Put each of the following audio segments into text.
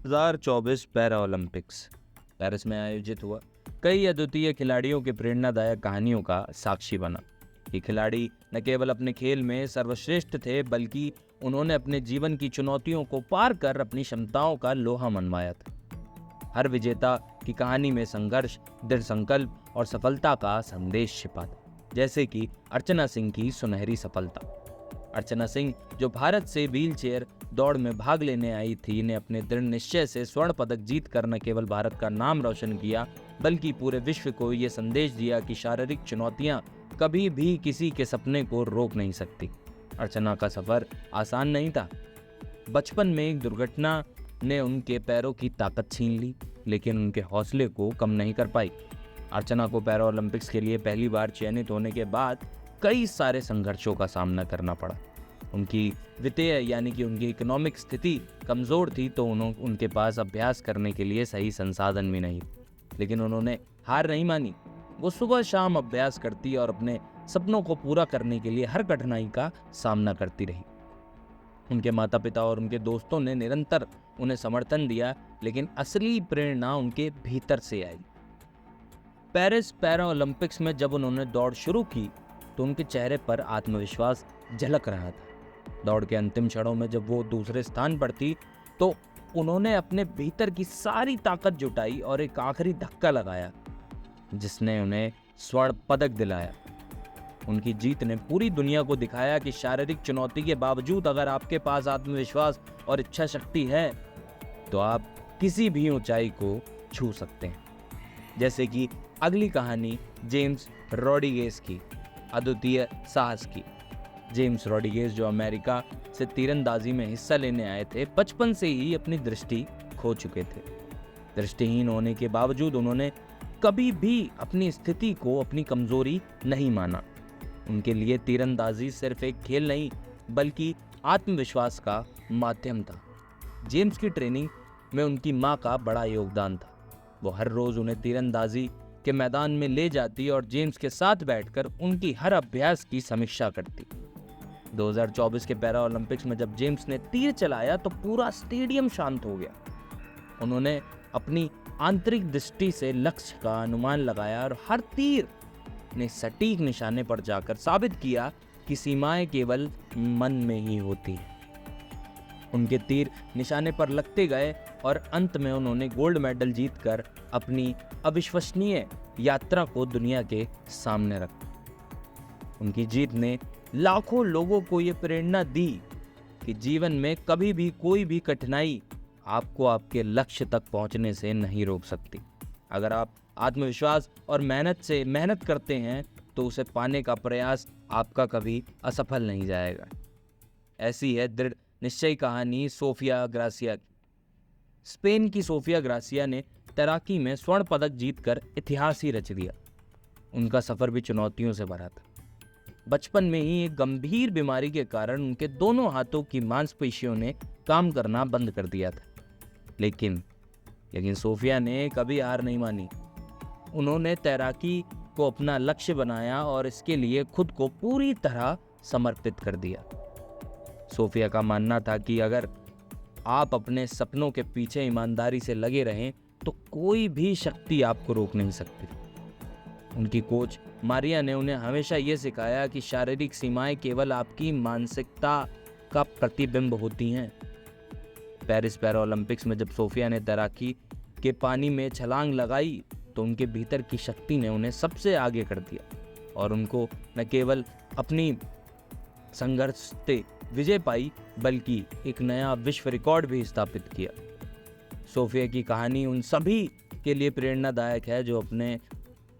2024 para Olympics Paris में आयोजित हुआ कई अद्वितीय खिलाड़ियों के प्रेरणादायक कहानियों का साक्षी बना। ये खिलाड़ी न केवल अपने खेल में सर्वश्रेष्ठ थे, बल्कि उन्होंने अपने जीवन की चुनौतियों को पार कर अपनी क्षमताओं का लोहा मनवाया था। हर विजेता की कहानी में संघर्ष, दृढ़ संकल्प और सफलता का संदेश छिपा था, जैसे कि अर्चना सिंह की सुनहरी सफलता। अर्चना सिंह, जो भारत से व्हील चेयर दौड़ में भाग लेने आई थी, ने अपने दृढ़ निश्चय से स्वर्ण पदक जीत कर न केवल भारत का नाम रोशन किया, बल्कि पूरे विश्व को ये संदेश दिया कि शारीरिक चुनौतियां कभी भी किसी के सपने को रोक नहीं सकती। अर्चना का सफर आसान नहीं था। बचपन में एक दुर्घटना ने उनके पैरों की ताकत छीन ली, लेकिन उनके हौसले को कम नहीं कर पाई। अर्चना को पैरा ओलंपिक्स के लिए पहली बार चयनित होने के बाद कई सारे संघर्षों का सामना करना पड़ा। उनकी वित्तीय यानी कि उनकी इकोनॉमिक स्थिति कमज़ोर थी, तो उनके पास अभ्यास करने के लिए सही संसाधन भी नहीं। लेकिन उन्होंने हार नहीं मानी। वो सुबह शाम अभ्यास करती और अपने सपनों को पूरा करने के लिए हर कठिनाई का सामना करती रही। उनके माता पिता और उनके दोस्तों ने निरंतर उन्हें समर्थन दिया, लेकिन असली प्रेरणा उनके भीतर से आई। पेरिस पैरा ओलंपिक्स में जब उन्होंने दौड़ शुरू की तो उनके चेहरे पर आत्मविश्वास झलक रहा था। दौड़ के अंतिम क्षणों में जब वो दूसरे स्थान पर थी, तो उन्होंने अपने भीतर की सारी ताकत जुटाई और एक आखिरी धक्का लगाया, जिसने उन्हें स्वर्ण पदक दिलाया। उनकी जीत ने पूरी दुनिया को दिखाया कि शारीरिक चुनौती के बावजूद अगर आपके पास आत्मविश्वास और इच्छा शक्ति है, तो आप किसी भी ऊंचाई को छू सकते हैं। जैसे कि अगली कहानी जेम्स रोड्रिगेज की, अद्वितीय साहस की। जेम्स रोड्रिगेज, जो अमेरिका से तीरंदाजी में हिस्सा लेने आए थे, बचपन से ही अपनी दृष्टि खो चुके थे। दृष्टिहीन होने के बावजूद उन्होंने कभी भी अपनी स्थिति को अपनी कमजोरी नहीं माना। उनके लिए तीरंदाजी सिर्फ एक खेल नहीं, बल्कि आत्मविश्वास का माध्यम था। जेम्स की ट्रेनिंग में उनकी मां का बड़ा योगदान था। वो हर रोज उन्हें तीरंदाजी के मैदान में ले जाती और जेम्स के साथ बैठकर उनकी हर अभ्यास की समीक्षा करती। 2024 के पैरा ओलंपिक्स में जब जेम्स ने तीर चलाया तो पूरा स्टेडियम शांत हो गया। उन्होंने अपनी आंतरिक दृष्टि से लक्ष्य का अनुमान लगाया और हर तीर ने सटीक निशाने पर जाकर साबित किया कि सीमाएं केवल मन में ही होती है। उनके तीर निशाने पर लगते गए और अंत में उन्होंने गोल्ड मेडल जीतकर अपनी अविश्वसनीय यात्रा को दुनिया के सामने रखा। उनकी जीत ने लाखों लोगों को ये प्रेरणा दी कि जीवन में कभी भी कोई भी कठिनाई आपको आपके लक्ष्य तक पहुंचने से नहीं रोक सकती। अगर आप आत्मविश्वास और मेहनत करते हैं, तो उसे पाने का प्रयास आपका कभी असफल नहीं जाएगा। ऐसी है दृढ़ निश्चय कहानी सोफिया ग्रासिया की। स्पेन की सोफिया ग्रासिया ने तैराकी में स्वर्ण पदक जीतकर इतिहास ही रच दिया। उनका सफर भी चुनौतियों से भरा था। बचपन में ही एक गंभीर बीमारी के कारण उनके दोनों हाथों की मांसपेशियों ने काम करना बंद कर दिया था। लेकिन सोफिया ने कभी हार नहीं मानी। उन्होंने तैराकी को अपना लक्ष्य बनाया और इसके लिए खुद को पूरी तरह समर्पित कर दिया। सोफिया का मानना था कि अगर आप अपने सपनों के पीछे ईमानदारी से लगे रहें, तो कोई भी शक्ति आपको रोक नहीं सकती। उनकी कोच मारिया ने उन्हें हमेशा ये सिखाया कि शारीरिक सीमाएं केवल आपकी मानसिकता का प्रतिबिंब होती हैं। पेरिस पैरा ओलंपिक्स में जब सोफिया ने तैराकी के पानी में छलांग लगाई, तो उनके भीतर की शक्ति ने उन्हें सबसे आगे कर दिया और उनको न केवल अपनी संघर्ष से विजय पाई, बल्कि एक नया विश्व रिकॉर्ड भी स्थापित किया। सोफिया की कहानी उन सभी के लिए प्रेरणादायक है जो अपने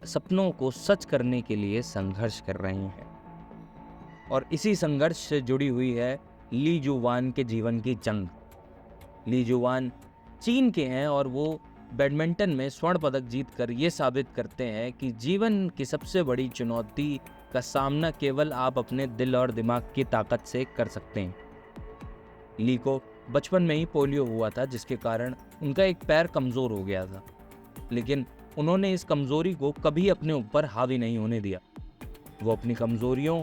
सपनों को सच करने के लिए संघर्ष कर रहे हैं। और इसी संघर्ष से जुड़ी हुई है ली जुवान के जीवन की जंग। ली जुवान चीन के हैं और वो बैडमिंटन में स्वर्ण पदक जीतकर ये साबित करते हैं कि जीवन की सबसे बड़ी चुनौती का सामना केवल आप अपने दिल और दिमाग की ताकत से कर सकते हैं। ली को बचपन में ही पोलियो हुआ था, जिसके कारण उनका एक पैर कमज़ोर हो गया था, लेकिन उन्होंने इस कमज़ोरी को कभी अपने ऊपर हावी नहीं होने दिया। वो अपनी कमज़ोरियों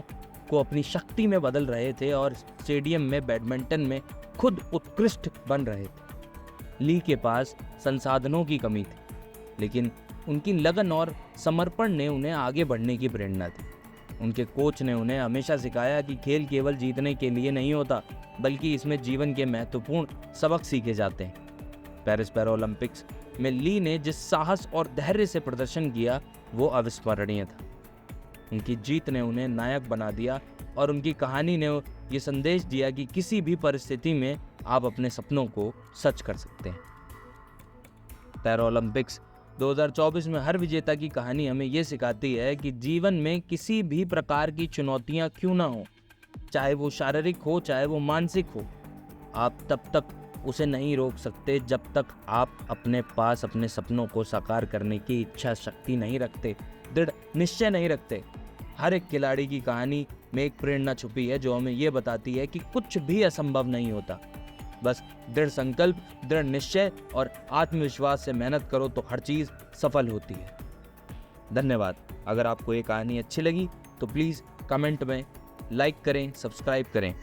को अपनी शक्ति में बदल रहे थे और स्टेडियम में बैडमिंटन में खुद उत्कृष्ट बन रहे थे। ली के पास संसाधनों की कमी थी, लेकिन उनकी लगन और समर्पण ने उन्हें आगे बढ़ने की प्रेरणा दी। उनके कोच ने उन्हें हमेशा सिखाया कि खेल केवल जीतने के लिए नहीं होता, बल्कि इसमें जीवन के महत्वपूर्ण सबक सीखे जाते हैं। पेरिस पैरालंपिक्स में ली ने जिस साहस और धैर्य से प्रदर्शन किया वो अविस्मरणीय था। उनकी जीत ने उन्हें नायक बना दिया और उनकी कहानी ने ये संदेश दिया कि किसी भी परिस्थिति में आप अपने सपनों को सच कर सकते हैं। पैरालंपिक्स 2024 में हर विजेता की कहानी हमें ये सिखाती है कि जीवन में किसी भी प्रकार की चुनौतियां क्यों ना हो, चाहे वो शारीरिक हो चाहे वो मानसिक हो, आप तब तक उसे नहीं रोक सकते जब तक आप अपने पास अपने सपनों को साकार करने की इच्छा शक्ति नहीं रखते, दृढ़ निश्चय नहीं रखते। हर एक खिलाड़ी की कहानी में एक प्रेरणा छुपी है जो हमें ये बताती है कि कुछ भी असंभव नहीं होता। बस दृढ़ संकल्प, दृढ़ निश्चय और आत्मविश्वास से मेहनत करो तो हर चीज सफल होती है। धन्यवाद। अगर आपको ये कहानी अच्छी लगी तो प्लीज़ कमेंट में लाइक करें, सब्सक्राइब करें।